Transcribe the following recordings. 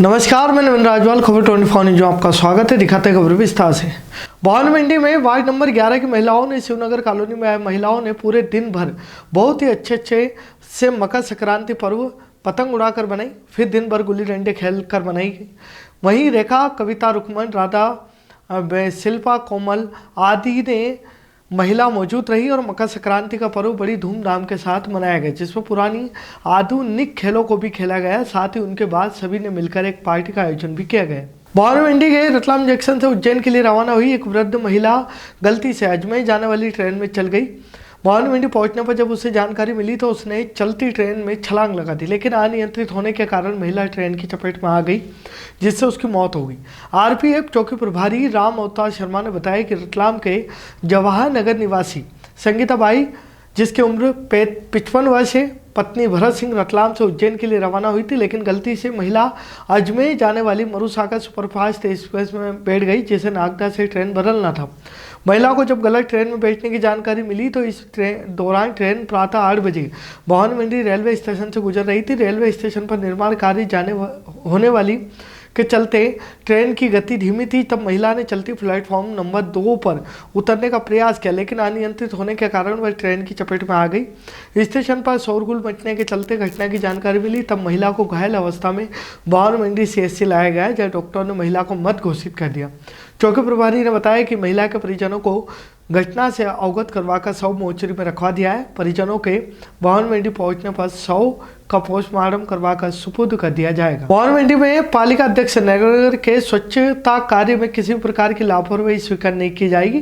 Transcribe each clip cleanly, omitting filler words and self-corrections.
नमस्कार, मैं नवीन राजवाल, खबर 24 न्यूज में आपका स्वागत है। दिखाते खबर विस्तार से। भवन मंडी में वार्ड नंबर 11 की महिलाओं ने शिवनगर कॉलोनी में आए महिलाओं ने पूरे दिन भर बहुत ही अच्छे से मकर संक्रांति पर्व पतंग उड़ाकर बनाई। फिर दिन भर गुल्ली डंडे खेल कर बनाई। वहीं रेखा, कविता, रुकमन, राधा, शिल्पा, कोमल आदि ने महिला मौजूद रही और मकर संक्रांति का पर्व बड़ी धूमधाम के साथ मनाया गया, जिसमें पुरानी आधुनिक खेलों को भी खेला गया। साथ ही उनके बाद सभी ने मिलकर एक पार्टी का आयोजन भी किया गया। भवन मंडी के रतलाम जंक्शन से उज्जैन के लिए रवाना हुई एक वृद्ध महिला गलती से अजमेर जाने वाली ट्रेन में चल गई। भवन मंडी पहुंचने पर जब उसे जानकारी मिली तो उसने चलती ट्रेन में छलांग लगा दी, लेकिन अनियंत्रित होने के कारण महिला ट्रेन की चपेट में आ गई, जिससे उसकी मौत हो गई। आरपीएफ चौकी प्रभारी राम अवतार शर्मा ने बताया कि रतलाम के जवाहर नगर निवासी संगीता बाई, जिसकी उम्र 55 वर्ष है, पत्नी भरत सिंह रतलाम से उज्जैन के लिए रवाना हुई थी, लेकिन गलती से महिला अजमेर जाने वाली मरुसागर सुपरफास्ट एक्सप्रेस में बैठ गई, जिसे नागदा से ट्रेन बदलना था। महिला को जब गलत ट्रेन में बैठने की जानकारी मिली तो इस दौरान ट्रेन प्रातः 8 बजे भवन मंडी रेलवे स्टेशन से गुजर रही थी। रेलवे स्टेशन पर निर्माण कार्य होने वाली के चलते ट्रेन की गति धीमी थी। तब महिला ने चलती प्लेटफॉर्म नंबर 2 पर उतरने का प्रयास किया, लेकिन अनियंत्रित होने के कारण वह ट्रेन की चपेट में आ गई। स्टेशन पर शोरगुल मचने के चलते घटना की जानकारी मिली। तब महिला को घायल अवस्था में भवन मंडी CHC लाया गया, जहाँ डॉक्टर ने महिला को मृत घोषित कर दिया। चौकी प्रभारी ने बताया कि महिला के परिजनों को घटना से अवगत करवाकर शव मोर्चरी में रखवा दिया है। परिजनों के भवन मंडी पहुंचने पर शव का पोस्टमार्टम करवाकर सुपुर्द कर दिया जाएगा। भवन मंडी में पालिका अध्यक्ष नगर के स्वच्छता कार्य में किसी भी प्रकार की लापरवाही स्वीकार नहीं की जाएगी।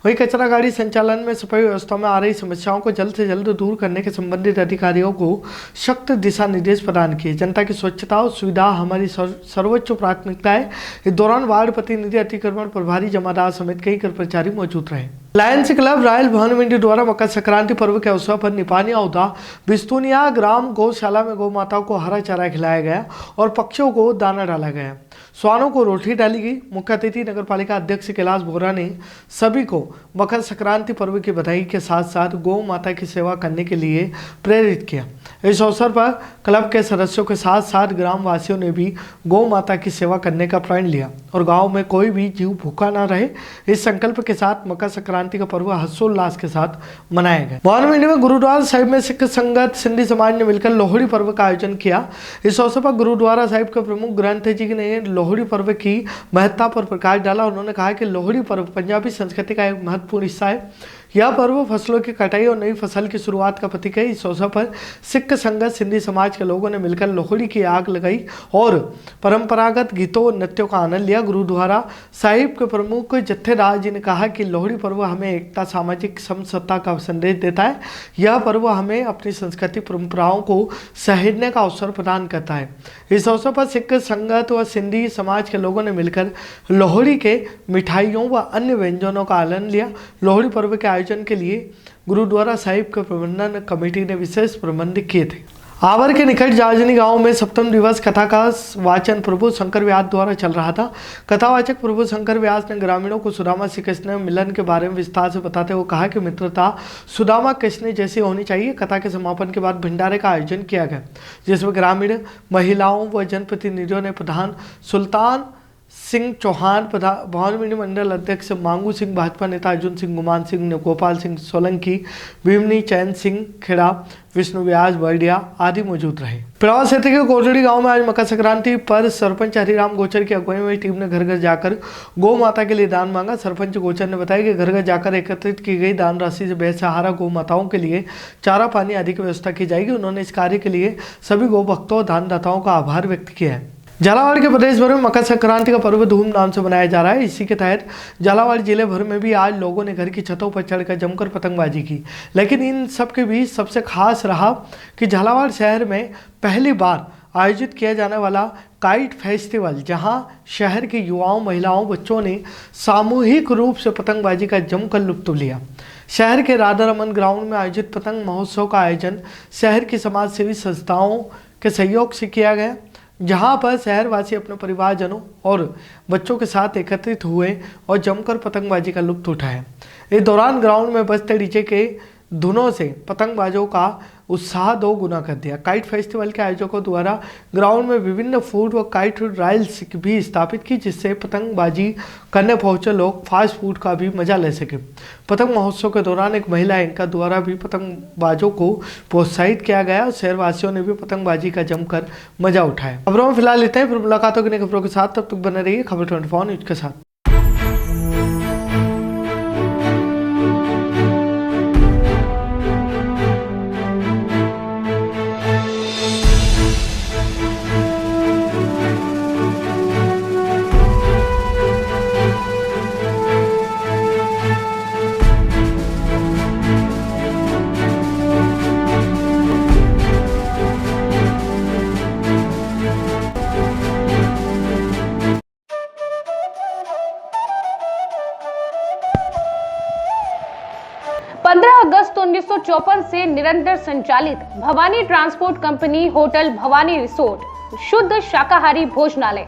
वहीं कचरा गाड़ी संचालन में सफाई व्यवस्था में आ रही समस्याओं को जल्द से जल्द दूर करने के संबंधित अधिकारियों को सख्त दिशा निर्देश प्रदान किए। जनता की स्वच्छता और सुविधा हमारी सर्वोच्च प्राथमिकता है। इस दौरान वार्ड प्रतिनिधि, अतिक्रमण प्रभारी, जमादार समेत कई कर्मचारी मौजूद रहे। लायंस क्लब रॉयल भवन मंडी द्वारा मकर संक्रांति पर्व के अवसर पर निपानिया औदा बिस्तुनिया ग्राम गौशाला में गौ माताओं को हरा चारा खिलाया गया और पक्षियों को दाना डाला गया। स्वानों को रोटी डाली गई। मुख्य अतिथि नगर पालिका अध्यक्ष कैलाश बोरा ने सभी को मकर संक्रांति पर्व की बधाई के साथ साथ गौ माता की सेवा करने के लिए प्रेरित किया। इस अवसर पर क्लब के सदस्यों के साथ साथ ग्राम वासियों ने भी गौ माता की सेवा करने का प्रण लिया और गांव में कोई भी जीव भूखा ना रहे, इस संकल्प के साथ मकर संक्रांति का पर्व हर्षोल्लास के साथ मनाया गया। भवन मंडी में गुरुद्वारा साहिब में सिख संगत सिंधी समाज ने मिलकर लोहड़ी पर्व का आयोजन किया। इस अवसर पर गुरुद्वारा साहिब के प्रमुख ग्रंथ जी ने लोहड़ी पर्व की महत्ता पर प्रकाश डाला। उन्होंने कहा कि लोहड़ी पर्व पंजाबी संस्कृति का एक महत्वपूर्ण हिस्सा है। यह पर्व फसलों की कटाई और नई फसल की शुरुआत का प्रतीक है। इस अवसर पर सिख संगत सिंधी समाज के लोगों ने मिलकर लोहड़ी की आग लगाई और परंपरागत गीतों और नृत्यों का आनंद लिया। गुरुद्वारा साहिब के प्रमुख जत्थेदार जी ने कहा कि लोहड़ी पर्व हमें एकता, सामाजिक समसत्ता का संदेश देता है। यह पर्व हमें अपनी संस्कृति परंपराओं को सहेजने का अवसर प्रदान करता है। इस अवसर पर सिख संगत व सिंधी समाज के लोगों ने मिलकर लोहड़ी के मिठाइयों व अन्य व्यंजनों का आनंद लिया। लोहड़ी पर्व के आयोजन के लिए गुरुद्वारा साहिब के प्रबंधन कमेटी ने विशेष प्रबंध किए थे। आवर के निकट जाजनी गांव में सप्तम दिवस कथा का वाचन प्रभु शंकर व्यास द्वारा चल रहा था। कथावाचक प्रभु शंकर व्यास ने ग्रामीणों को सुदामा श्री कृष्ण मिलन के बारे में विस्तार से बताते हुए कहा कि मित्रता सुदामा कृष्ण जैसी होनी चाहिए। कथा के समापन के बाद भंडारे का आयोजन किया गया, जिसमें ग्रामीण महिलाओं व जनप्रतिनिधियों ने प्रधान सुल्तान सिंह चौहान, भवन मंडी मंडल अध्यक्ष मांगू सिंह, भाजपा नेता अर्जुन सिंह, गुमान सिंह, गोपाल सिंह सोलंकी, भीमनी, चैन सिंह खेड़ा, विष्णु व्यास बर्डिया आदि मौजूद रहे। पिड़ावा क्षेत्र के कोटड़ी गांव में आज मकर संक्रांति पर सरपंच हरिराम गोचर की अगुवाई में टीम ने घर घर जाकर गौ माता के लिए दान मांगा। सरपंच गोचर ने बताया कि घर घर जाकर एकत्रित की गई दान राशि से बेसहारा गौ माताओं के लिए चारा पानी आदि की व्यवस्था की जाएगी। उन्होंने इस कार्य के लिए सभी गौ भक्तों और दानदाताओं का आभार व्यक्त किया है। झालावाड़ के प्रदेश भर में मकर संक्रांति का पर्व धूमधाम से मनाया जा रहा है। इसी के तहत झालावाड़ जिले भर में भी आज लोगों ने घर की छतों पर चढ़कर जमकर पतंगबाजी की। लेकिन इन सब के बीच सबसे खास रहा कि झालावाड़ शहर में पहली बार आयोजित किया जाने वाला काइट फेस्टिवल, जहां शहर के युवाओं, महिलाओं, बच्चों ने सामूहिक रूप से पतंगबाजी का जमकर लुत्फ लिया। शहर के राधा रमन ग्राउंड में आयोजित पतंग महोत्सव का आयोजन शहर की समाज सेवी संस्थाओं के सहयोग से किया गया, जहां पर शहरवासी अपने परिवारजनों और बच्चों के साथ एकत्रित हुए और जमकर पतंगबाजी का लुत्फ उठाया। इस दौरान ग्राउंड में बजते डीजे के धुनों से पतंगबाजों का उत्साह 2 गुना कर दिया। काइट फेस्टिवल के आयोजकों द्वारा ग्राउंड में विभिन्न फूड व काइट राइल्स भी स्थापित की, जिससे पतंगबाजी करने पहुंचे लोग फास्ट फूड का भी मजा ले सके। पतंग महोत्सव के दौरान एक महिला एंकर द्वारा भी पतंगबाजों को प्रोत्साहित किया गया और शहरवासियों ने भी पतंगबाजी का जमकर मजा उठाया। खबरों में फिलहाल इतना ही, फिर मुलाकात होगी नई खबरों के साथ। तब तक बने रहिए खबर 24 न्यूज के साथ। अगस्त 1954 से निरंतर संचालित Bhavani transport company hotel Bhavani resort, शुद्ध शाकाहारी भोजनालय,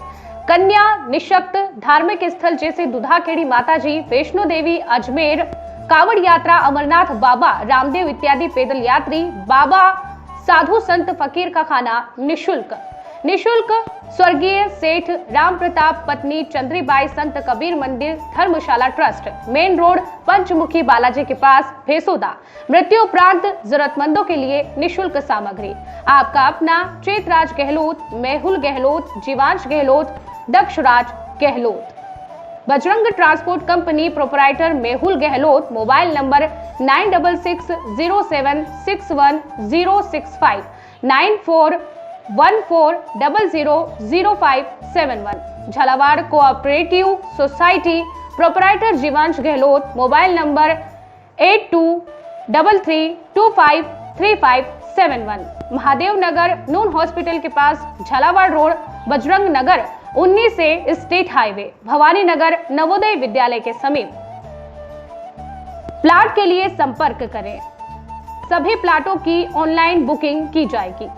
कन्या निशक्त धार्मिक स्थल जैसे दुधाखेड़ी माताजी, वैष्णो देवी, अजमेर, कांवड़ यात्रा, अमरनाथ बाबा, रामदेव इत्यादि पैदल यात्री, बाबा, साधु संत फकीर का खाना निशुल्क स्वर्गीय सेठ राम प्रताप पत्नी चंद्रीबाई संत कबीर मंदिर धर्मशाला ट्रस्ट, मेन रोड पंचमुखी बालाजी के पास, भेसोदा। मृत्यु उपरांत जरूरतमंदों के लिए निशुल्क सामग्री। आपका अपना Chetraj Gahlot, Mehul Gahlot, Jeevansh Gahlot, Dakshraj Gahlot. Bajrang transport company proprietor Mehul Gahlot, mobile number 9660761065 9414000571। Jhalawar cooperative society proprietor Jeevansh Gahlot, mobile number 8233253571। Mahadev Nagar Noon hospital के पास, झालावाड़ रोड, बजरंग नगर 19 से स्टेट हाईवे, भवानी नगर नवोदय विद्यालय के समीप। प्लाट के लिए संपर्क करें। सभी प्लाटों की ऑनलाइन बुकिंग की जाएगी।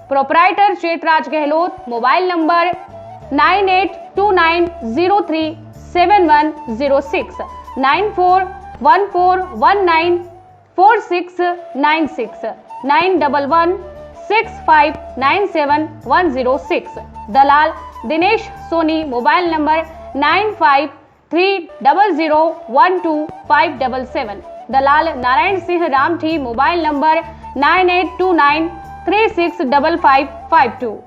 Proprietor Chetraj Gehlot, mobile number 9829037106 9414194696 9116597106। दलाल दिनेश सोनी, मोबाइल नंबर 9530012577। दलाल नारायण सिंह रामठी, मोबाइल नंबर 9829365552।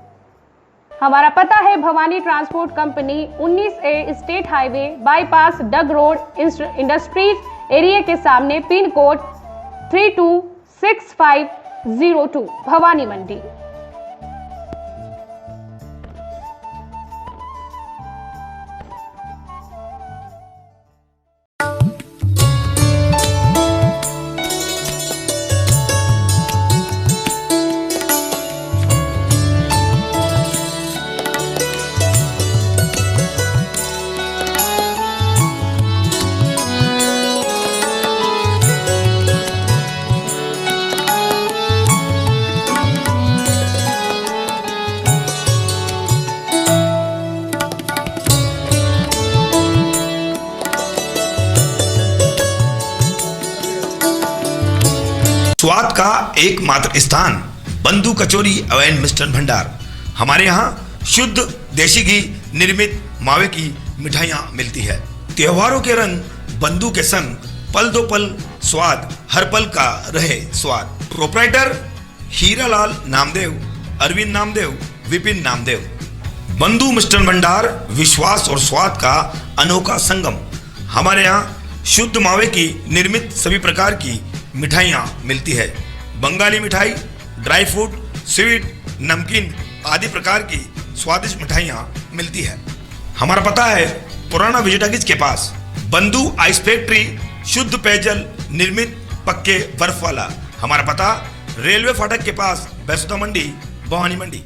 हमारा पता है Bhawani transport company 19A state highway bypass Dag road industries area के सामने, पिन कोड 326502, भवानी मंडी। स्वाद का एकमात्र स्थान बंधु कचौरी एवं मिष्ठान भंडार। हमारे यहाँ शुद्ध देसी घी निर्मित मावे की मिठाइयाँ मिलती है। त्योहारों के रंग बंधु के संग, पल दो पल स्वाद, हर पल का रहे स्वाद। प्रोपराइटर हीरालाल नामदेव, अरविंद नामदेव, विपिन नामदेव। बंधु मिष्ठान भंडार विश्वास और स्वाद का अनोखा संगम। हमारे यहाँ शुद्ध मावे की निर्मित सभी प्रकार की मिठाइयाँ मिलती है। बंगाली मिठाई, ड्राई फ्रूट, स्वीट, नमकीन आदि प्रकार की स्वादिष्ट मिठाइयाँ मिलती है। हमारा पता है पुराना विजयटागिज के पास, बंधु आइस फैक्ट्री, शुद्ध पेयजल निर्मित पक्के बर्फ वाला। हमारा पता रेलवे फाटक के पास, बैसोदा मंडी, भवानी मंडी।